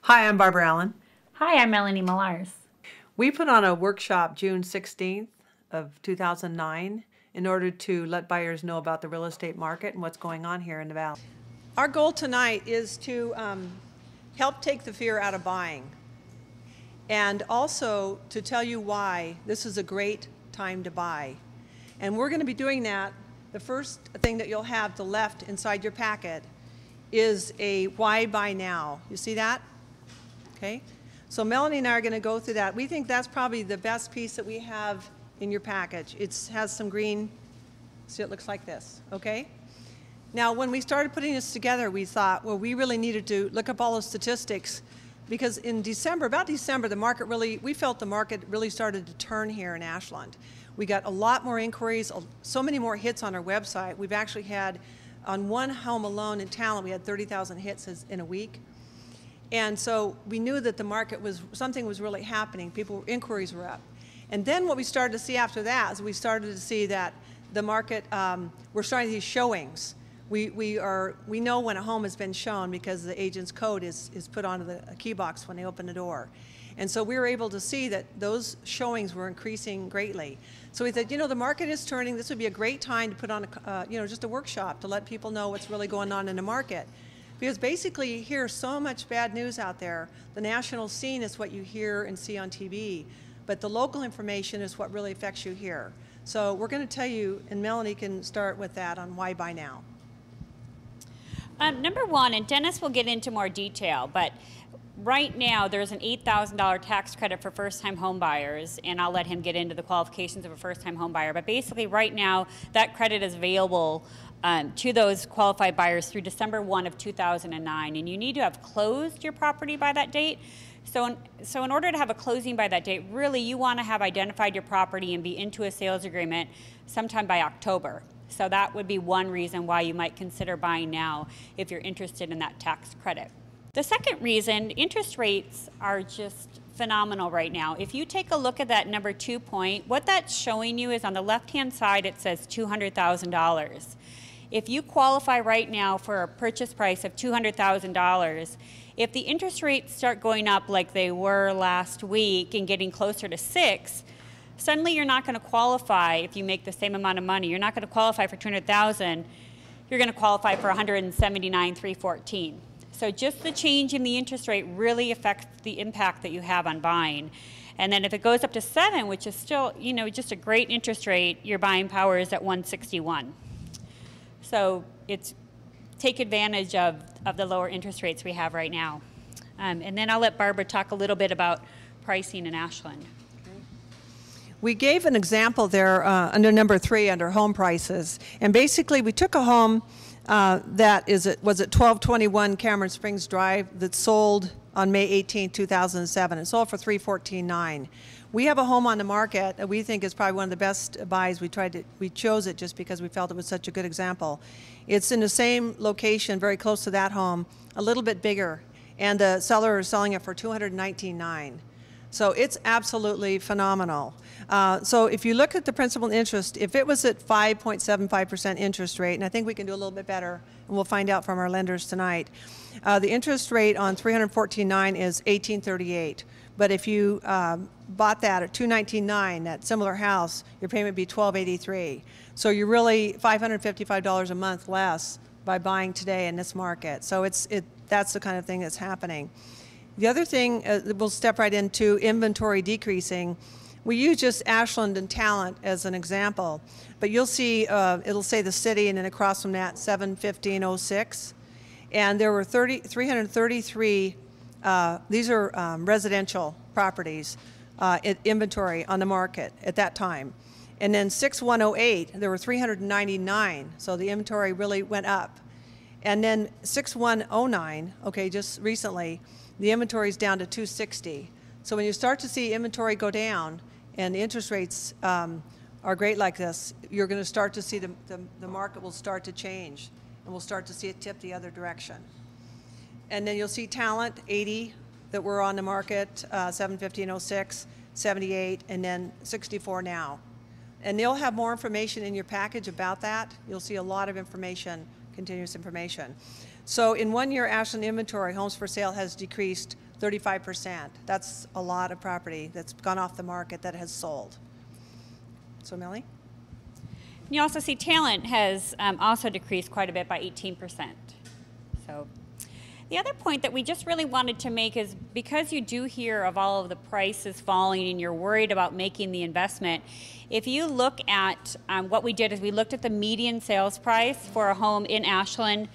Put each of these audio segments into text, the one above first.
Hi, I'm Barbara Allen. Hi, I'm Melanie Millars. We put on a workshop June 16th of 2009 in order to let buyers know about the real estate market and what's going on here in the Valley. Our goal tonight is to help take the fear out of buying and also to tell you why this is a great time to buy. And we're going to be doing that. The first thing that you'll have to the left inside your packet is a why buy now. You see that? Okay. So Melanie and I are going to go through that. We think that's probably the best piece that we have in your package. It has some green, see it looks like this, okay? Now when we started putting this together, we thought, well, we really needed to look up all the statistics because in December, about December, we felt the market really started to turn here in Ashland. We got a lot more inquiries, so many more hits on our website. We've actually had, on one home alone in Talent, we had 30,000 hits in a week. And so we knew that the market something was really happening. Inquiries were up. And then what we started to see after that is we started to see that the market, we're starting to see showings. We know when a home has been shown because the agent's code is put onto the key box when they open the door. And so we were able to see that those showings were increasing greatly. So we thought, the market is turning. This would be a great time to put on just a workshop to let people know what's really going on in the market. Because basically you hear so much bad news out there. The national scene is what you hear and see on TV, but the local information is what really affects you here. So we're going to tell you, and Melanie can start with that on why buy now. Number one, and Dennis will get into more detail, but right now there's an $8,000 tax credit for first-time home buyers, and I'll let him get into the qualifications of a first-time home buyer. But basically right now that credit is available to those qualified buyers through December 1 of 2009, and you need to have closed your property by that date. So in order to have a closing by that date, really you want to have identified your property and be into a sales agreement sometime by October. So that would be one reason why you might consider buying now if you're interested in that tax credit. The second reason, interest rates are just phenomenal right now. If you take a look at that number 2 point, what that's showing you is on the left-hand side it says $200,000. If you qualify right now for a purchase price of $200,000, if the interest rates start going up like they were last week and getting closer to 6, suddenly you're not going to qualify if you make the same amount of money. You're not going to qualify for $200,000. You're going to qualify for $179,314. So just the change in the interest rate really affects the impact that you have on buying. And then if it goes up to 7, which is still, just a great interest rate, your buying power is at 161. So take advantage of the lower interest rates we have right now. And then I'll let Barbara talk a little bit about pricing in Ashland. Okay. We gave an example there under number 3 under home prices. And basically we took a home that was at 1221 Cameron Springs Drive that sold on May 18, 2007. It sold for $314,900. We have a home on the market that we think is probably one of the best buys. We chose it just because we felt it was such a good example. It's in the same location, very close to that home, a little bit bigger, and the seller is selling it for $219,900. So it's absolutely phenomenal. So if you look at the principal interest, if it was at 5.75% interest rate, and I think we can do a little bit better, and we'll find out from our lenders tonight, the interest rate on $314,900 is $1,838. But if you bought that at $219,900, that similar house, your payment would be $1,283. So you're really $555 a month less by buying today in this market. So that's the kind of thing that's happening. The other thing, we'll step right into inventory decreasing. We use just Ashland and Talent as an example, but you'll see it'll say the city and then across from that 71506. And there were 333, these are residential properties, inventory on the market at that time. And then 6108, there were 399, so the inventory really went up. And then 6109, okay, just recently, the inventory is down to 260. So when you start to see inventory go down and the interest rates are great like this, you're going to start to see the market will start to change, and we'll start to see it tip the other direction. And then you'll see Talent, 80 that were on the market, 71506, 78, and then 64 now. And they'll have more information in your package about that. You'll see a lot of information, continuous information. So in 1 year, Ashland inventory, homes for sale has decreased 35%. That's a lot of property that's gone off the market that has sold. So Millie? You also see talent has also decreased quite a bit by 18%. So the other point that we just really wanted to make is because you do hear of all of the prices falling and you're worried about making the investment, if you look at what we did is we looked at the median sales price for a home in Ashland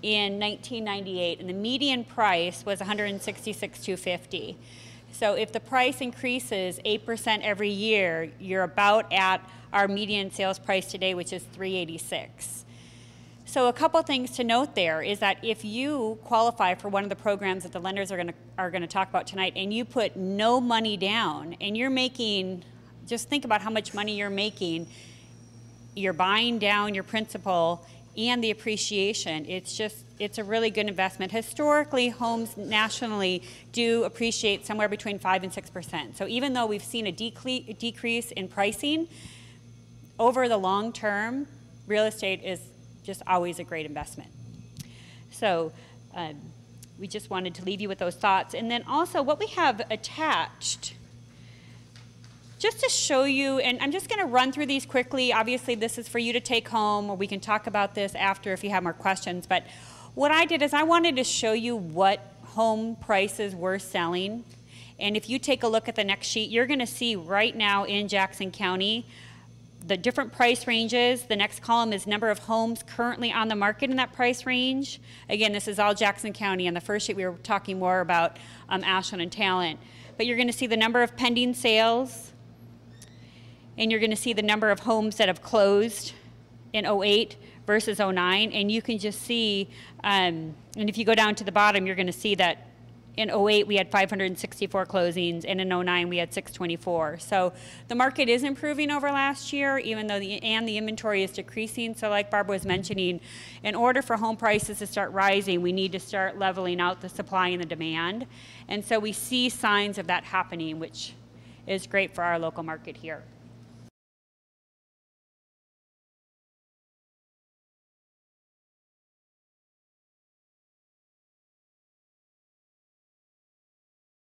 in 1998, and the median price was $166,250. So if the price increases 8% every year, you're about at our median sales price today, which is $386. So a couple things to note there is that if you qualify for one of the programs that the lenders are going to talk about tonight, and you put no money down, and you're making, just think about how much money you're making, you're buying down your principal and the appreciation. It's a really good investment. Historically, homes nationally do appreciate somewhere between 5 and 6%. So even though we've seen a decrease in pricing, over the long term, real estate is just always a great investment. So we just wanted to leave you with those thoughts. And then also what we have attached, just to show you, and I'm just going to run through these quickly. Obviously, this is for you to take home, or we can talk about this after if you have more questions. But what I did is I wanted to show you what home prices were selling. And if you take a look at the next sheet, you're going to see right now in Jackson County the different price ranges. The next column is number of homes currently on the market in that price range. Again, this is all Jackson County. On the first sheet, we were talking more about Ashland and Talent. But you're going to see the number of pending sales, and you're going to see the number of homes that have closed in 08 versus 09. And you can just see, and if you go down to the bottom, you're going to see that in 08 we had 564 closings, and in 09 we had 624. So the market is improving over last year, even though the inventory is decreasing. So like Barbara was mentioning, in order for home prices to start rising, we need to start leveling out the supply and the demand. And so we see signs of that happening, which is great for our local market here.